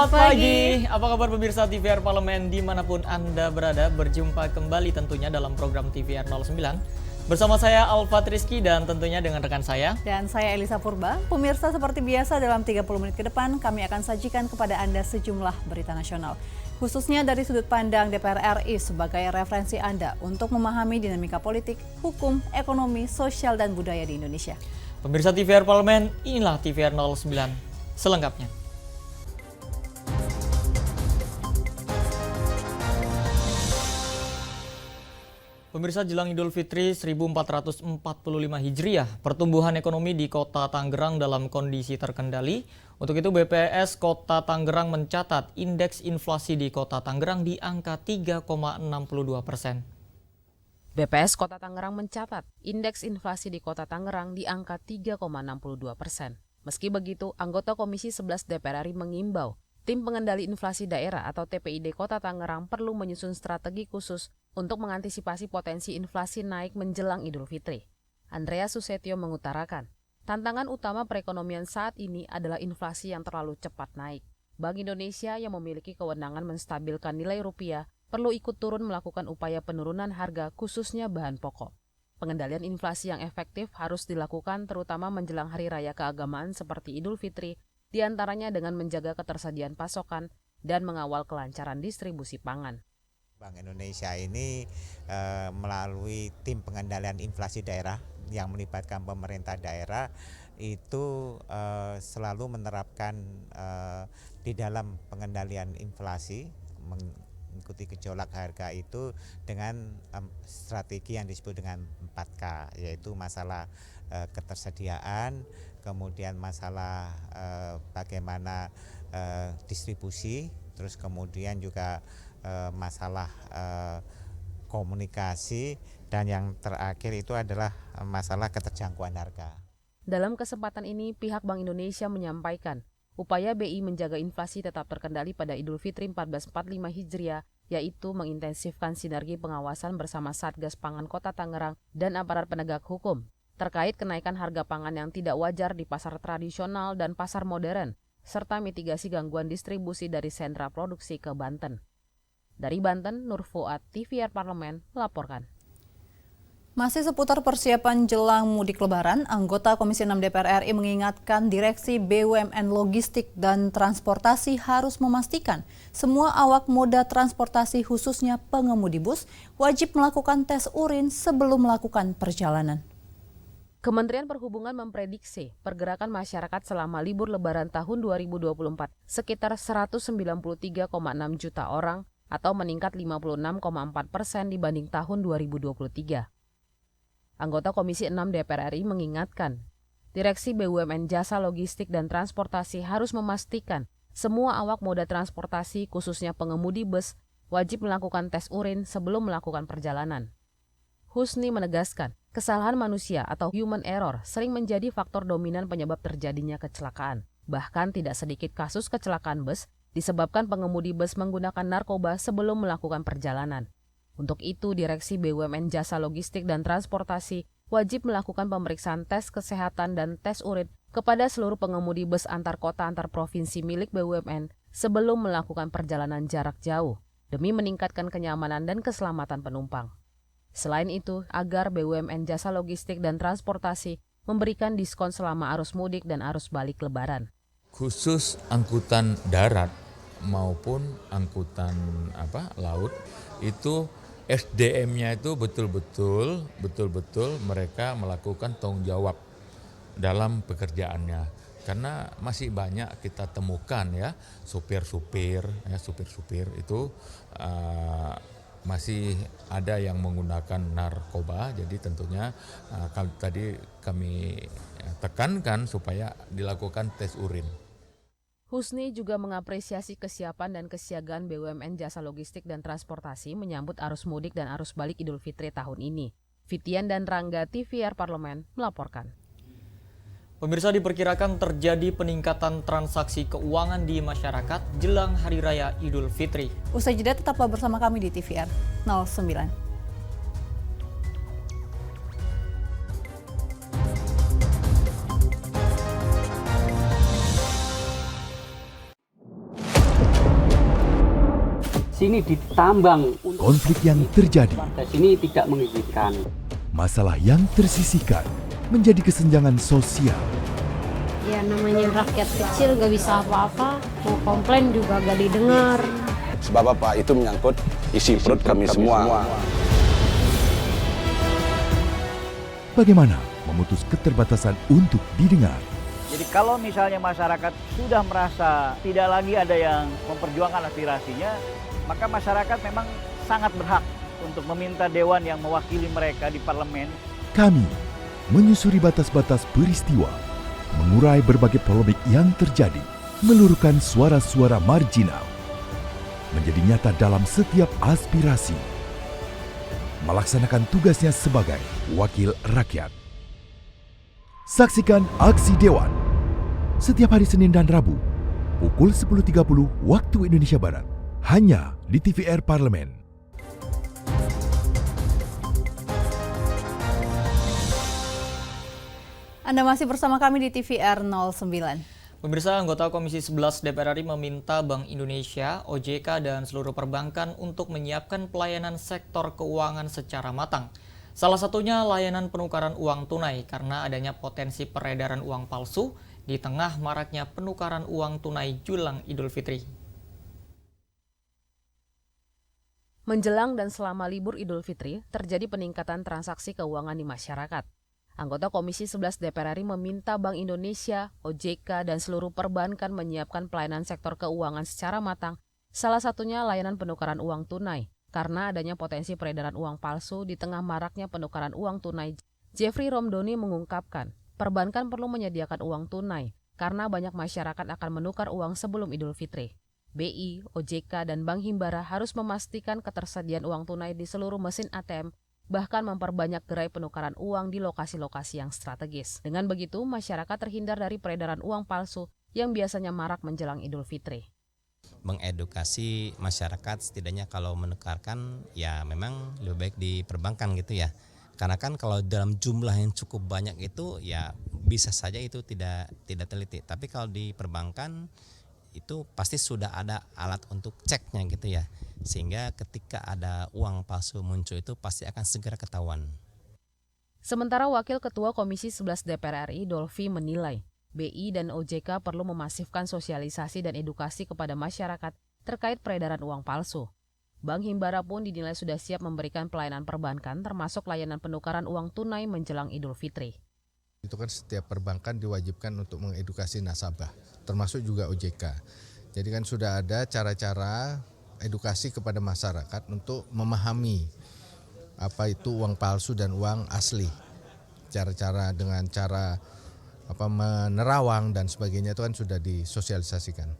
Selamat pagi. Apa kabar pemirsa TVR Parlemen dimanapun Anda berada? Berjumpa kembali tentunya dalam program TVR 09. Bersama saya Alfat Rizky dan tentunya dengan rekan saya. Dan saya Elisa Purba. Pemirsa, seperti biasa dalam 30 menit ke depan kami akan sajikan kepada Anda sejumlah berita nasional. Khususnya dari sudut pandang DPR RI sebagai referensi Anda untuk memahami dinamika politik, hukum, ekonomi, sosial, dan budaya di Indonesia. Pemirsa TVR Parlemen, inilah TVR 09 selengkapnya. Pemirsa, jelang Idul Fitri 1445 Hijriah, pertumbuhan ekonomi di Kota Tangerang dalam kondisi terkendali. Untuk itu BPS Kota Tangerang mencatat indeks inflasi di Kota Tangerang di angka 3,62%. BPS Kota Tangerang mencatat indeks inflasi di Kota Tangerang di angka 3,62%. Meski begitu, anggota Komisi 11 DPR RI mengimbau Tim Pengendali Inflasi Daerah atau TPID Kota Tangerang perlu menyusun strategi khusus untuk mengantisipasi potensi inflasi naik menjelang Idul Fitri. Andreas Susetio mengutarakan, tantangan utama perekonomian saat ini adalah inflasi yang terlalu cepat naik. Bank Indonesia yang memiliki kewenangan menstabilkan nilai rupiah perlu ikut turun melakukan upaya penurunan harga khususnya bahan pokok. Pengendalian inflasi yang efektif harus dilakukan terutama menjelang hari raya keagamaan seperti Idul Fitri, di antaranya dengan menjaga ketersediaan pasokan dan mengawal kelancaran distribusi pangan. Bank Indonesia ini melalui tim pengendalian inflasi daerah yang melibatkan pemerintah daerah itu selalu menerapkan di dalam pengendalian inflasi mengikuti gejolak harga itu dengan strategi yang disebut dengan 4K, yaitu masalah ketersediaan, kemudian masalah bagaimana distribusi, terus kemudian juga masalah komunikasi, dan yang terakhir itu adalah masalah keterjangkauan harga. Dalam kesempatan ini, pihak Bank Indonesia menyampaikan upaya BI menjaga inflasi tetap terkendali pada Idul Fitri 1445 Hijriah, yaitu mengintensifkan sinergi pengawasan bersama Satgas Pangan Kota Tangerang dan aparat penegak hukum terkait kenaikan harga pangan yang tidak wajar di pasar tradisional dan pasar modern, serta mitigasi gangguan distribusi dari sentra produksi ke Banten. Dari Banten, Nur Fuad, TVR Parlemen, melaporkan. Masih seputar persiapan jelang mudik lebaran, anggota Komisi 6 DPR RI mengingatkan Direksi BUMN Logistik dan Transportasi harus memastikan semua awak moda transportasi khususnya pengemudi bus wajib melakukan tes urin sebelum melakukan perjalanan. Kementerian Perhubungan memprediksi pergerakan masyarakat selama libur lebaran tahun 2024 sekitar 193,6 juta orang atau meningkat 56,4% dibanding tahun 2023. Anggota Komisi 6 DPR RI mengingatkan, Direksi BUMN Jasa Logistik dan Transportasi harus memastikan semua awak moda transportasi khususnya pengemudi bus wajib melakukan tes urin sebelum melakukan perjalanan. Husni menegaskan, kesalahan manusia atau human error sering menjadi faktor dominan penyebab terjadinya kecelakaan. Bahkan tidak sedikit kasus kecelakaan bus disebabkan pengemudi bus menggunakan narkoba sebelum melakukan perjalanan. Untuk itu, Direksi BUMN Jasa Logistik dan Transportasi wajib melakukan pemeriksaan tes kesehatan dan tes urin kepada seluruh pengemudi bus antar kota antar provinsi milik BUMN sebelum melakukan perjalanan jarak jauh, demi meningkatkan kenyamanan dan keselamatan penumpang. Selain itu, agar BUMN Jasa Logistik dan Transportasi memberikan diskon selama arus mudik dan arus balik lebaran. Khusus angkutan darat maupun angkutan laut itu SDM-nya itu betul-betul mereka melakukan tanggung jawab dalam pekerjaannya. Karena masih banyak kita temukan ya supir-supir itu masih ada yang menggunakan narkoba. Jadi tentunya tadi kami tekankan supaya dilakukan tes urin. Husni juga mengapresiasi kesiapan dan kesiagaan BUMN Jasa Logistik dan Transportasi menyambut arus mudik dan arus balik Idul Fitri tahun ini. Fitian dan Rangga, TVR Parlemen, melaporkan. Pemirsa, diperkirakan terjadi peningkatan transaksi keuangan di masyarakat jelang Hari Raya Idul Fitri. Usai jeda tetaplah bersama kami di TVR 09. sini ditambang. Konflik yang terjadi, Sini tidak mengizinkan. masalah yang tersisihkan menjadi kesenjangan sosial. Ya namanya rakyat kecil gak bisa apa-apa, mau komplain juga gak didengar. Sebab apa? Itu menyangkut isi perut kami semua. Bagaimana memutus keterbatasan untuk didengar? Jadi kalau misalnya masyarakat sudah merasa tidak lagi ada yang memperjuangkan aspirasinya, maka masyarakat memang sangat berhak untuk meminta dewan yang mewakili mereka di parlemen. Kami menyusuri batas-batas peristiwa, mengurai berbagai polemik yang terjadi, meluruhkan suara-suara marginal, menjadi nyata dalam setiap aspirasi, melaksanakan tugasnya sebagai wakil rakyat. Saksikan Aksi Dewan setiap hari Senin dan Rabu pukul 10.30 waktu Indonesia Barat hanya di TVR Parlemen. Anda masih bersama kami di TVR 09. Pemirsa, anggota Komisi 11 DPR RI meminta Bank Indonesia, OJK, dan seluruh perbankan untuk menyiapkan pelayanan sektor keuangan secara matang. Salah satunya layanan penukaran uang tunai karena adanya potensi peredaran uang palsu di tengah maraknya penukaran uang tunai jelang Idul Fitri. Menjelang dan selama libur Idul Fitri, terjadi peningkatan transaksi keuangan di masyarakat. Anggota Komisi 11 DPR RI meminta Bank Indonesia, OJK, dan seluruh perbankan menyiapkan pelayanan sektor keuangan secara matang, salah satunya layanan penukaran uang tunai, karena adanya potensi peredaran uang palsu di tengah maraknya penukaran uang tunai. Jeffrey Romdoni mengungkapkan, perbankan perlu menyediakan uang tunai, karena banyak masyarakat akan menukar uang sebelum Idul Fitri. BI, OJK, dan Bank Himbara harus memastikan ketersediaan uang tunai di seluruh mesin ATM, bahkan memperbanyak gerai penukaran uang di lokasi-lokasi yang strategis. Dengan begitu, masyarakat terhindar dari peredaran uang palsu yang biasanya marak menjelang Idul Fitri. Mengedukasi masyarakat setidaknya kalau menukarkan ya memang lebih baik di perbankan gitu ya. Karena kan kalau dalam jumlah yang cukup banyak itu ya bisa saja itu tidak teliti. Tapi kalau di perbankan itu pasti sudah ada alat untuk ceknya gitu ya. Sehingga ketika ada uang palsu muncul itu pasti akan segera ketahuan. Sementara Wakil Ketua Komisi 11 DPR RI Dolfi menilai BI dan OJK perlu memasifkan sosialisasi dan edukasi kepada masyarakat terkait peredaran uang palsu. Bank Himbara pun dinilai sudah siap memberikan pelayanan perbankan termasuk layanan penukaran uang tunai menjelang Idul Fitri. Itu kan setiap perbankan diwajibkan untuk mengedukasi nasabah, termasuk juga OJK. Jadi kan sudah ada cara-cara edukasi kepada masyarakat untuk memahami apa itu uang palsu dan uang asli. Cara-cara dengan cara menerawang dan sebagainya itu kan sudah disosialisasikan.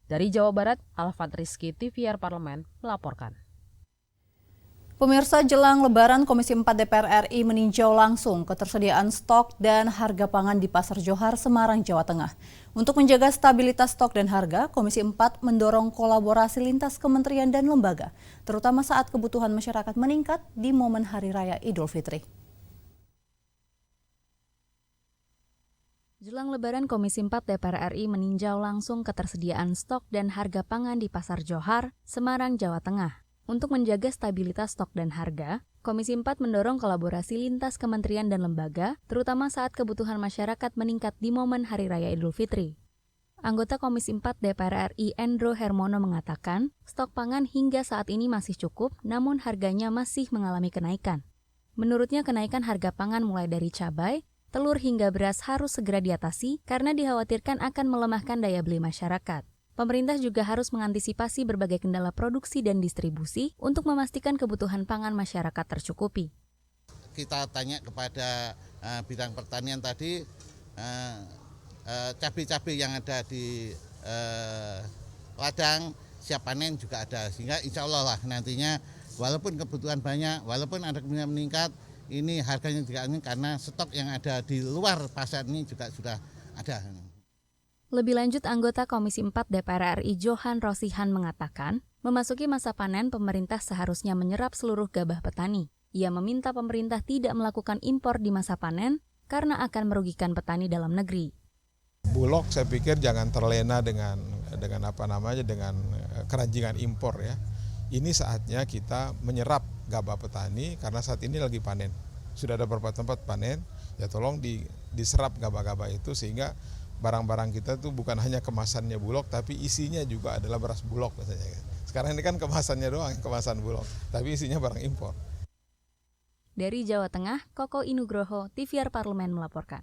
Dari Jawa Barat, Alfat Rizky, TVR Parlemen, melaporkan. Pemirsa, jelang Lebaran, Komisi 4 DPR RI meninjau langsung ketersediaan stok dan harga pangan di Pasar Johar, Semarang, Jawa Tengah. Untuk menjaga stabilitas stok dan harga, Komisi 4 mendorong kolaborasi lintas kementerian dan lembaga, terutama saat kebutuhan masyarakat meningkat di momen Hari Raya Idul Fitri. Jelang Lebaran, Komisi 4 DPR RI meninjau langsung ketersediaan stok dan harga pangan di Pasar Johar, Semarang, Jawa Tengah. Untuk menjaga stabilitas stok dan harga, Komisi 4 mendorong kolaborasi lintas kementerian dan lembaga, terutama saat kebutuhan masyarakat meningkat di momen Hari Raya Idul Fitri. Anggota Komisi 4 DPR RI Endro Hermono mengatakan, stok pangan hingga saat ini masih cukup, namun harganya masih mengalami kenaikan. Menurutnya, kenaikan harga pangan mulai dari cabai, telur hingga beras harus segera diatasi karena dikhawatirkan akan melemahkan daya beli masyarakat. Pemerintah juga harus mengantisipasi berbagai kendala produksi dan distribusi untuk memastikan kebutuhan pangan masyarakat tercukupi. Kita tanya kepada bidang pertanian tadi, cabai-cabai yang ada di ladang siap panen juga ada, sehingga insya Allah lah nantinya walaupun kebutuhan banyak, walaupun ada kemungkinan meningkat, ini harganya juga ini karena stok yang ada di luar pasar ini juga sudah ada. Lebih lanjut, anggota Komisi 4 DPR RI Johan Rosihan mengatakan, memasuki masa panen pemerintah seharusnya menyerap seluruh gabah petani. Ia meminta pemerintah tidak melakukan impor di masa panen karena akan merugikan petani dalam negeri. Bulog saya pikir jangan terlena dengan keranjingan impor ya. Ini saatnya kita menyerap gabah petani karena saat ini lagi panen. Sudah ada beberapa tempat panen, ya tolong diserap gabah-gabah itu sehingga barang-barang kita tuh bukan hanya kemasannya Bulog tapi isinya juga adalah beras Bulog misalnya. Sekarang ini kan kemasannya doang, kemasan Bulog, tapi isinya barang impor. Dari Jawa Tengah, Koko Inugroho, TVR Parlemen melaporkan.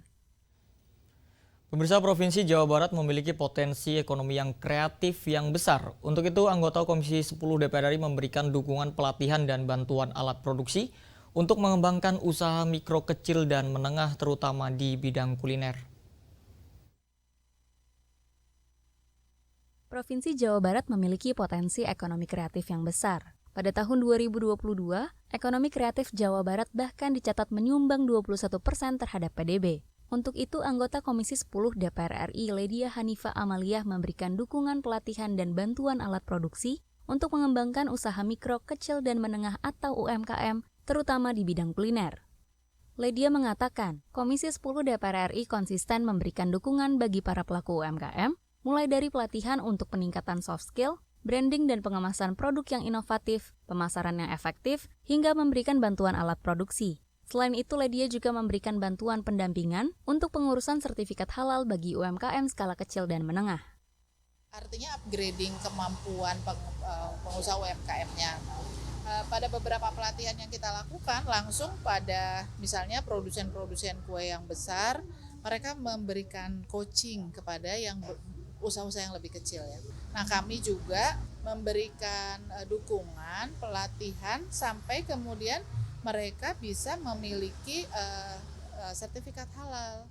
Pemirsa, Provinsi Jawa Barat memiliki potensi ekonomi yang kreatif yang besar. Untuk itu, anggota Komisi 10 DPR RI memberikan dukungan pelatihan dan bantuan alat produksi untuk mengembangkan usaha mikro kecil dan menengah terutama di bidang kuliner. Provinsi Jawa Barat memiliki potensi ekonomi kreatif yang besar. Pada tahun 2022, ekonomi kreatif Jawa Barat bahkan dicatat menyumbang 21% terhadap PDB. Untuk itu, anggota Komisi 10 DPR RI Ledia Hanifah Amaliah memberikan dukungan pelatihan dan bantuan alat produksi untuk mengembangkan usaha mikro, kecil, dan menengah atau UMKM, terutama di bidang kuliner. Ledia mengatakan, Komisi 10 DPR RI konsisten memberikan dukungan bagi para pelaku UMKM, mulai dari pelatihan untuk peningkatan soft skill, branding dan pengemasan produk yang inovatif, pemasaran yang efektif, hingga memberikan bantuan alat produksi. Selain itu, Ledia juga memberikan bantuan pendampingan untuk pengurusan sertifikat halal bagi UMKM skala kecil dan menengah. Artinya upgrading kemampuan pengusaha UMKM-nya. Pada beberapa pelatihan yang kita lakukan, langsung pada misalnya produsen-produsen kue yang besar, mereka memberikan coaching kepada yang usaha-usaha yang lebih kecil ya. Nah, kami juga memberikan dukungan, pelatihan sampai kemudian mereka bisa memiliki sertifikat halal.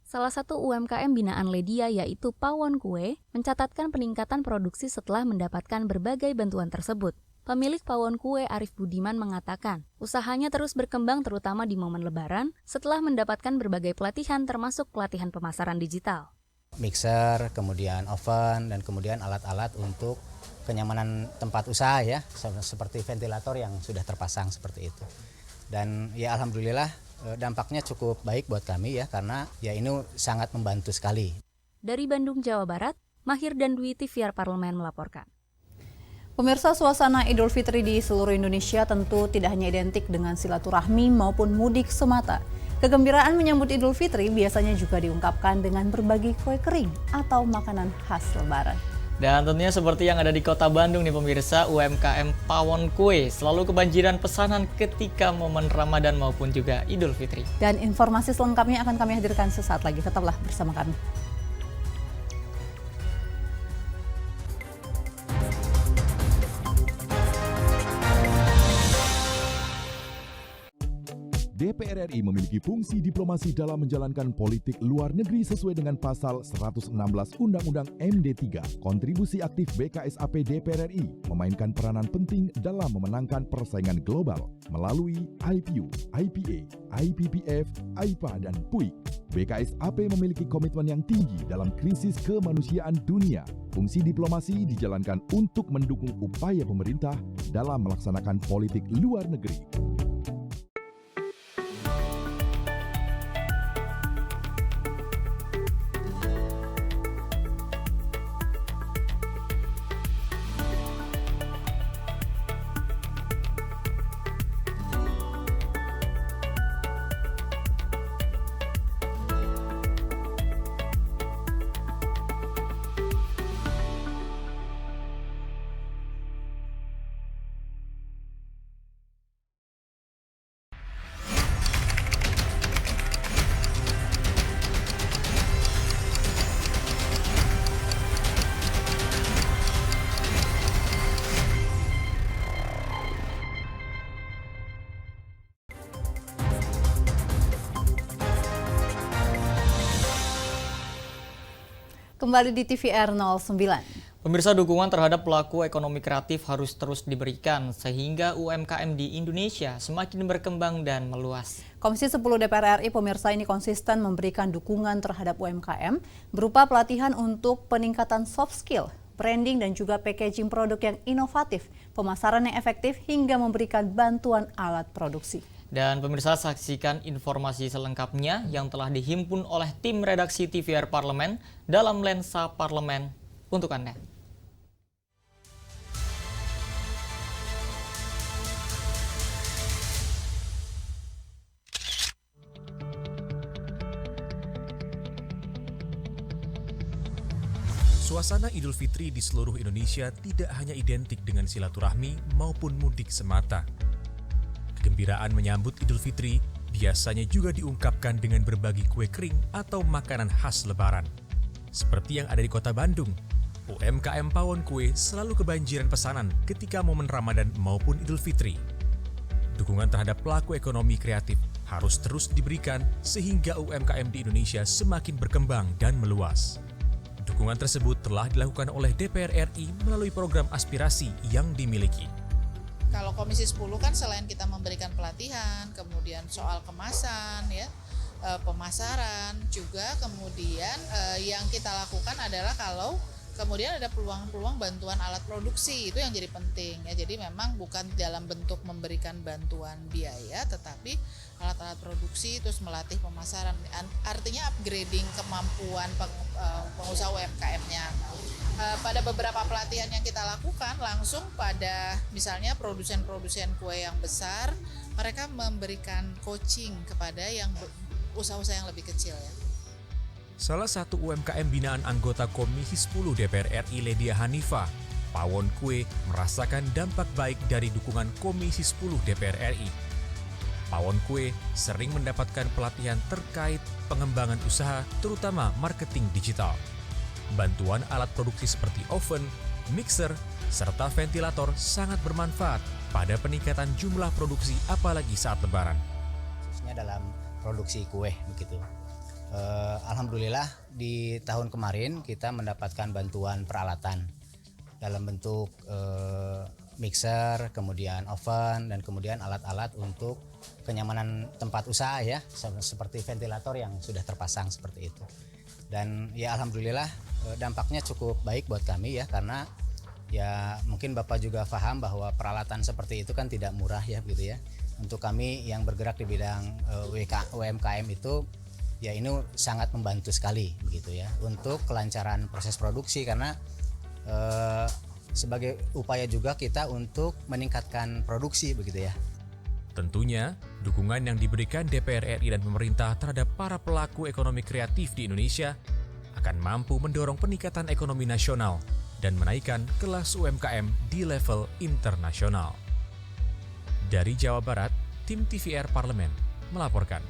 Salah satu UMKM binaan Ledia yaitu Pawon Kue mencatatkan peningkatan produksi setelah mendapatkan berbagai bantuan tersebut. Pemilik Pawon Kue Arif Budiman mengatakan, usahanya terus berkembang terutama di momen Lebaran setelah mendapatkan berbagai pelatihan termasuk pelatihan pemasaran digital. Mixer, kemudian oven, dan kemudian alat-alat untuk kenyamanan tempat usaha ya, seperti ventilator yang sudah terpasang seperti itu. Dan ya alhamdulillah dampaknya cukup baik buat kami ya, karena ya ini sangat membantu sekali. Dari Bandung, Jawa Barat, Mahir dan Dwi, TVR Parlemen melaporkan. Pemirsa, suasana Idul Fitri di seluruh Indonesia tentu tidak hanya identik dengan silaturahmi maupun mudik semata. Kegembiraan menyambut Idul Fitri biasanya juga diungkapkan dengan berbagi kue kering atau makanan khas Lebaran. Dan tentunya seperti yang ada di Kota Bandung nih pemirsa, UMKM Pawon Kue selalu kebanjiran pesanan ketika momen Ramadan maupun juga Idul Fitri. Dan informasi selengkapnya akan kami hadirkan sesaat lagi. Tetaplah bersama kami. DPR RI memiliki fungsi diplomasi dalam menjalankan politik luar negeri sesuai dengan pasal 116 Undang-Undang MD3. Kontribusi aktif BKSAP DPR RI memainkan peranan penting dalam memenangkan persaingan global melalui IPU, IPA, IPPF, AIPA, dan PUIK. BKSAP memiliki komitmen yang tinggi dalam krisis kemanusiaan dunia. Fungsi diplomasi dijalankan untuk mendukung upaya pemerintah dalam melaksanakan politik luar negeri. Kembali di TVR 09. Pemirsa, dukungan terhadap pelaku ekonomi kreatif harus terus diberikan sehingga UMKM di Indonesia semakin berkembang dan meluas. Komisi 10 DPR RI pemirsa ini konsisten memberikan dukungan terhadap UMKM berupa pelatihan untuk peningkatan soft skill, branding dan juga packaging produk yang inovatif, pemasaran yang efektif hingga memberikan bantuan alat produksi. Dan pemirsa, saksikan informasi selengkapnya yang telah dihimpun oleh tim redaksi TVR Parlemen dalam Lensa Parlemen untuk Anda. Suasana Idul Fitri di seluruh Indonesia tidak hanya identik dengan silaturahmi maupun mudik semata. Kegembiraan menyambut Idul Fitri biasanya juga diungkapkan dengan berbagi kue kering atau makanan khas Lebaran. Seperti yang ada di Kota Bandung, UMKM Pawon Kue selalu kebanjiran pesanan ketika momen Ramadan maupun Idul Fitri. Dukungan terhadap pelaku ekonomi kreatif harus terus diberikan sehingga UMKM di Indonesia semakin berkembang dan meluas. Dukungan tersebut telah dilakukan oleh DPR RI melalui program aspirasi yang dimiliki. Kalau Komisi 10 kan selain kita memberikan pelatihan, kemudian soal kemasan, ya, pemasaran, juga kemudian yang kita lakukan adalah kalau kemudian ada peluang-peluang bantuan alat produksi, itu yang jadi penting ya. Jadi memang bukan dalam bentuk memberikan bantuan biaya, tetapi alat-alat produksi, terus melatih pemasaran, artinya upgrading kemampuan pengusaha UMKM-nya. Pada beberapa pelatihan yang kita lakukan langsung pada misalnya produsen-produsen kue yang besar, mereka memberikan coaching kepada yang usaha-usaha yang lebih kecil ya. Salah satu UMKM binaan anggota Komisi 10 DPR RI Ledia Hanifa, Pawon Kue merasakan dampak baik dari dukungan Komisi 10 DPR RI. Pawon Kue sering mendapatkan pelatihan terkait pengembangan usaha, terutama marketing digital. Bantuan alat produksi seperti oven, mixer, serta ventilator sangat bermanfaat pada peningkatan jumlah produksi apalagi saat Lebaran. Khususnya dalam produksi kue begitu. Alhamdulillah di tahun kemarin kita mendapatkan bantuan peralatan dalam bentuk mixer, kemudian oven, dan kemudian alat-alat untuk kenyamanan tempat usaha ya, seperti ventilator yang sudah terpasang seperti itu. Dan ya alhamdulillah dampaknya cukup baik buat kami ya, karena ya mungkin Bapak juga paham bahwa peralatan seperti itu kan tidak murah ya begitu ya. Untuk kami yang bergerak di bidang UMKM itu ya ini sangat membantu sekali begitu ya untuk kelancaran proses produksi, karena sebagai upaya juga kita untuk meningkatkan produksi begitu ya. Tentunya, dukungan yang diberikan DPR RI dan pemerintah terhadap para pelaku ekonomi kreatif di Indonesia akan mampu mendorong peningkatan ekonomi nasional dan menaikkan kelas UMKM di level internasional. Dari Jawa Barat, tim TVR Parlemen melaporkan.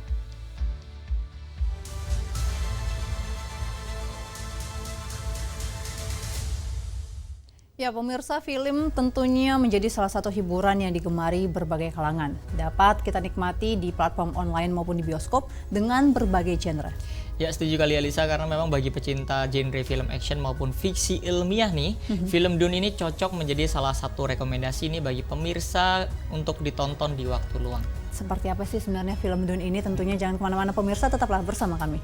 Ya, pemirsa, film tentunya menjadi salah satu hiburan yang digemari berbagai kalangan. Dapat kita nikmati di platform online maupun di bioskop dengan berbagai genre. Ya, setuju kali Alisa, karena memang bagi pecinta genre film action maupun fiksi ilmiah nih, film Dune ini cocok menjadi salah satu rekomendasi nih bagi pemirsa untuk ditonton di waktu luang. Seperti apa sih sebenarnya film Dune ini? Tentunya jangan kemana-mana pemirsa, tetaplah bersama kami.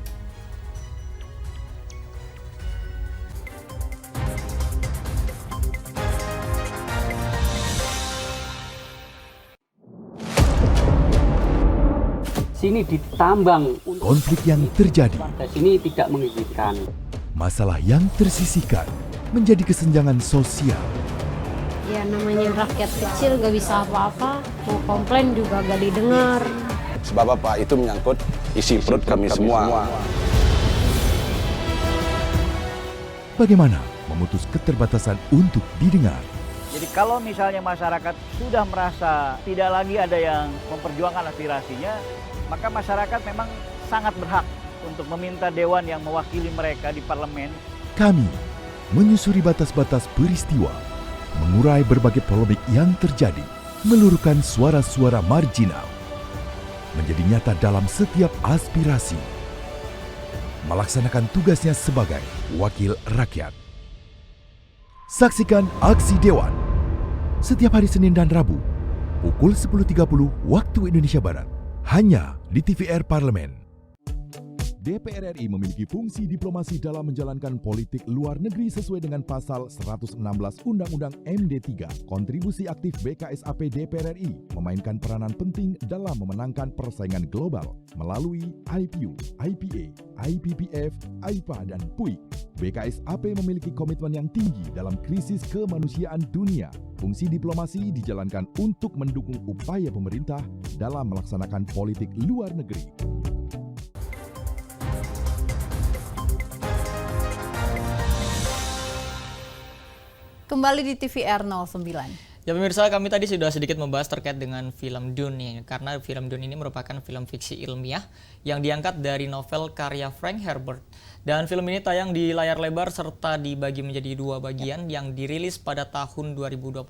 Sini ditambang. Konflik yang terjadi. Sini tidak mengizinkan. Masalah yang tersisihkan menjadi kesenjangan sosial. Ya namanya rakyat kecil gak bisa apa-apa, mau komplain juga gak didengar. Sebab apa? Itu menyangkut isi perut kami semua. Bagaimana memutus keterbatasan untuk didengar? Jadi kalau misalnya masyarakat sudah merasa tidak lagi ada yang memperjuangkan aspirasinya, maka masyarakat memang sangat berhak untuk meminta dewan yang mewakili mereka di parlemen. Kami menyusuri batas-batas peristiwa, mengurai berbagai polemik yang terjadi, meluruhkan suara-suara marginal, menjadi nyata dalam setiap aspirasi, melaksanakan tugasnya sebagai wakil rakyat. Saksikan Aksi Dewan setiap hari Senin dan Rabu pukul 10.30 waktu Indonesia Barat, hanya di TVR Parlemen. DPR RI memiliki fungsi diplomasi dalam menjalankan politik luar negeri sesuai dengan pasal 116 Undang-Undang MD3. Kontribusi aktif BKSAP DPR RI memainkan peranan penting dalam memenangkan persaingan global melalui IPU, IPA, IPPF, AIPA, dan PUIK. BKSAP memiliki komitmen yang tinggi dalam krisis kemanusiaan dunia. Fungsi diplomasi dijalankan untuk mendukung upaya pemerintah dalam melaksanakan politik luar negeri. Kembali di TVR 09. Ya pemirsa, kami tadi sudah sedikit membahas terkait dengan film Dune ya, karena film Dune ini merupakan film fiksi ilmiah yang diangkat dari novel karya Frank Herbert. Dan film ini tayang di layar lebar serta dibagi menjadi 2 bagian yang dirilis pada tahun 2021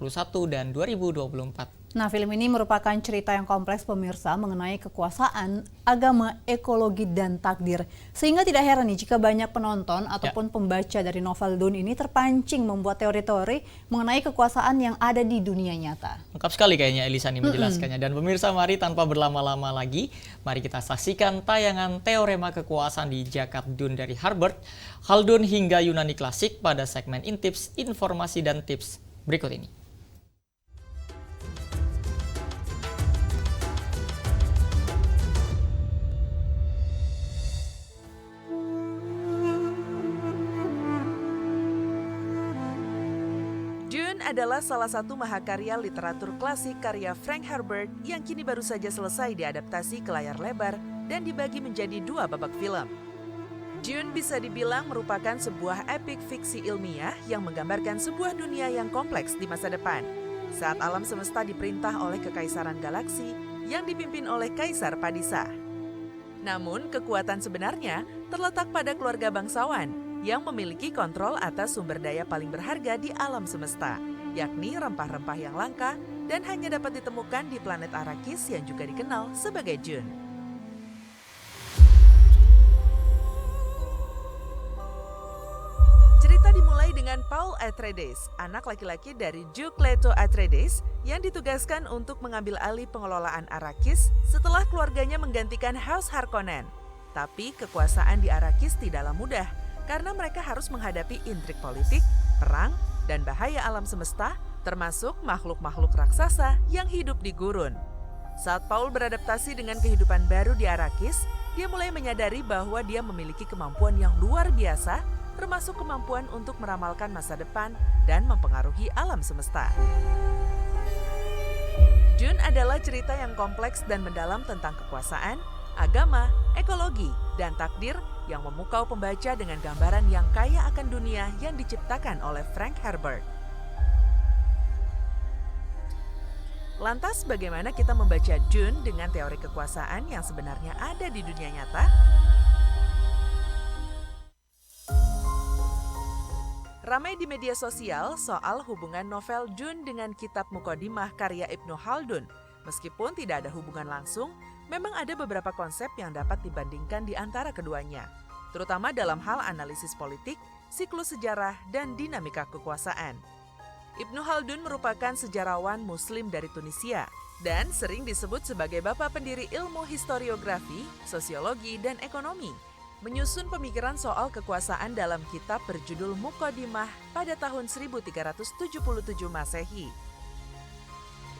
dan 2024. Nah, film ini merupakan cerita yang kompleks pemirsa mengenai kekuasaan, agama, ekologi, dan takdir. Sehingga tidak heran nih jika banyak penonton ataupun pembaca dari novel Dune ini terpancing membuat teori-teori mengenai kekuasaan yang ada di dunia nyata. Lengkap sekali kayaknya Elisa nih menjelaskannya. Dan pemirsa, mari tanpa berlama-lama lagi, mari kita saksikan tayangan Teorema Kekuasaan di Jakat Dune dari Herbert, Khaldun hingga Yunani klasik pada segmen Intips, Informasi dan Tips berikut ini. Dune adalah salah satu mahakarya literatur klasik karya Frank Herbert yang kini baru saja selesai diadaptasi ke layar lebar dan dibagi menjadi 2 babak film. Dune bisa dibilang merupakan sebuah epik fiksi ilmiah yang menggambarkan sebuah dunia yang kompleks di masa depan, saat alam semesta diperintah oleh Kekaisaran Galaksi yang dipimpin oleh Kaisar Padishah. Namun, kekuatan sebenarnya terletak pada keluarga bangsawan yang memiliki kontrol atas sumber daya paling berharga di alam semesta, yakni rempah-rempah yang langka dan hanya dapat ditemukan di planet Arrakis yang juga dikenal sebagai Dune. Cerita dimulai dengan Paul Atreides, anak laki-laki dari Duke Leto Atreides yang ditugaskan untuk mengambil alih pengelolaan Arrakis setelah keluarganya menggantikan House Harkonnen. Tapi kekuasaan di Arrakis tidaklah mudah, karena mereka harus menghadapi intrik politik, perang, dan bahaya alam semesta, termasuk makhluk-makhluk raksasa yang hidup di gurun. Saat Paul beradaptasi dengan kehidupan baru di Arrakis, dia mulai menyadari bahwa dia memiliki kemampuan yang luar biasa, termasuk kemampuan untuk meramalkan masa depan dan mempengaruhi alam semesta. Dune adalah cerita yang kompleks dan mendalam tentang kekuasaan, agama, ekologi, dan takdir yang memukau pembaca dengan gambaran yang kaya akan dunia yang diciptakan oleh Frank Herbert. Lantas bagaimana kita membaca Dune dengan teori kekuasaan yang sebenarnya ada di dunia nyata? Ramai di media sosial soal hubungan novel Dune dengan kitab Muqaddimah karya Ibnu Khaldun. Meskipun tidak ada hubungan langsung, memang ada beberapa konsep yang dapat dibandingkan di antara keduanya, terutama dalam hal analisis politik, siklus sejarah, dan dinamika kekuasaan. Ibnu Khaldun merupakan sejarawan Muslim dari Tunisia dan sering disebut sebagai bapak pendiri ilmu historiografi, sosiologi, dan ekonomi. Menyusun pemikiran soal kekuasaan dalam kitab berjudul Muqaddimah pada tahun 1377 Masehi.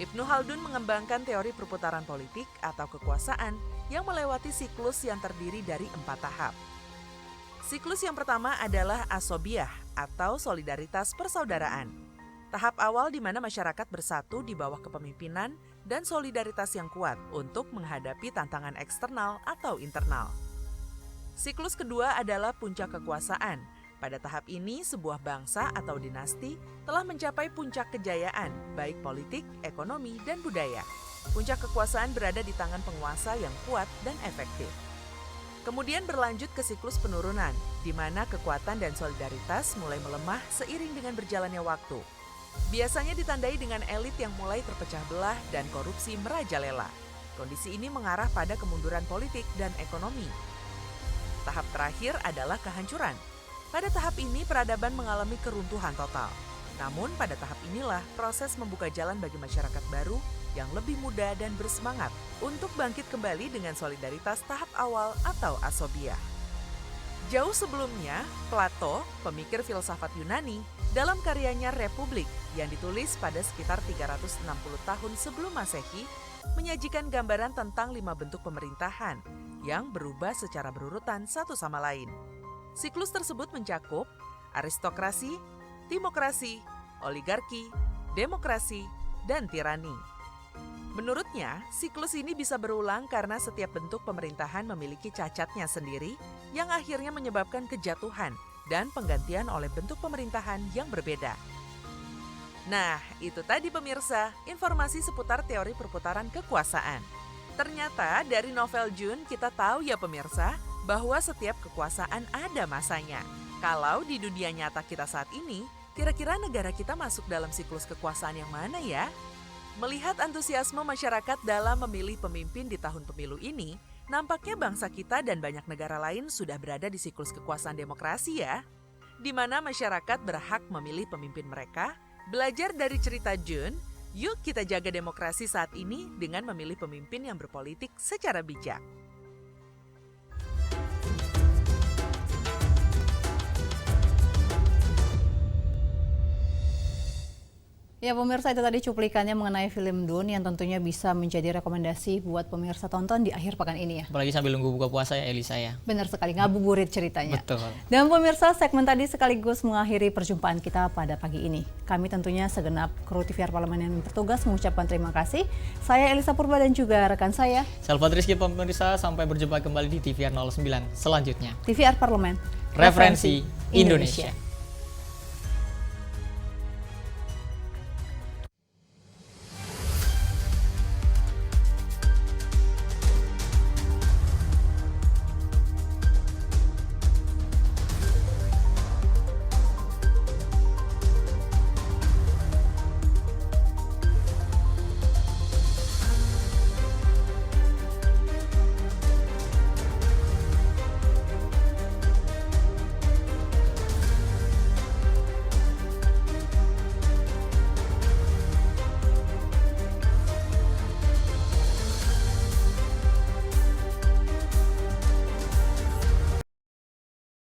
Ibnu Khaldun mengembangkan teori perputaran politik atau kekuasaan yang melewati siklus yang terdiri dari 4 tahap. Siklus yang pertama adalah asobiyah atau solidaritas persaudaraan. Tahap awal di mana masyarakat bersatu di bawah kepemimpinan dan solidaritas yang kuat untuk menghadapi tantangan eksternal atau internal. Siklus kedua adalah puncak kekuasaan. Pada tahap ini, sebuah bangsa atau dinasti telah mencapai puncak kejayaan, baik politik, ekonomi, dan budaya. Puncak kekuasaan berada di tangan penguasa yang kuat dan efektif. Kemudian berlanjut ke siklus penurunan, di mana kekuatan dan solidaritas mulai melemah seiring dengan berjalannya waktu. Biasanya ditandai dengan elit yang mulai terpecah belah dan korupsi merajalela. Kondisi ini mengarah pada kemunduran politik dan ekonomi. Tahap terakhir adalah kehancuran. Pada tahap ini, peradaban mengalami keruntuhan total. Namun, pada tahap inilah proses membuka jalan bagi masyarakat baru yang lebih muda dan bersemangat untuk bangkit kembali dengan solidaritas tahap awal atau asobiyah. Jauh sebelumnya, Plato, pemikir filsafat Yunani, dalam karyanya Republik yang ditulis pada sekitar 360 tahun sebelum Masehi, menyajikan gambaran tentang 5 bentuk pemerintahan yang berubah secara berurutan satu sama lain. Siklus tersebut mencakup aristokrasi, timokrasi, oligarki, demokrasi, dan tirani. Menurutnya, siklus ini bisa berulang karena setiap bentuk pemerintahan memiliki cacatnya sendiri yang akhirnya menyebabkan kejatuhan dan penggantian oleh bentuk pemerintahan yang berbeda. Nah, itu tadi pemirsa, informasi seputar teori perputaran kekuasaan. Ternyata dari novel June kita tahu ya pemirsa, bahwa setiap kekuasaan ada masanya. Kalau di dunia nyata kita saat ini, kira-kira negara kita masuk dalam siklus kekuasaan yang mana ya? Melihat antusiasme masyarakat dalam memilih pemimpin di tahun pemilu ini, nampaknya bangsa kita dan banyak negara lain sudah berada di siklus kekuasaan demokrasi ya, di mana masyarakat berhak memilih pemimpin mereka. Belajar dari cerita June, yuk kita jaga demokrasi saat ini dengan memilih pemimpin yang berpolitik secara bijak. Ya pemirsa, itu tadi cuplikannya mengenai film Dune yang tentunya bisa menjadi rekomendasi buat pemirsa tonton di akhir pekan ini ya. Apalagi sambil nunggu buka puasa ya Elisa ya. Benar sekali, ngabuburit ceritanya. Betul. Dan pemirsa, segmen tadi sekaligus mengakhiri perjumpaan kita pada pagi ini. Kami tentunya segenap kru TVR Parlemen yang bertugas mengucapkan terima kasih. Saya Elisa Purba dan juga rekan saya Salvat Rizky pemirsa, sampai berjumpa kembali di TVR 09 selanjutnya. TVR Parlemen, Referensi Indonesia.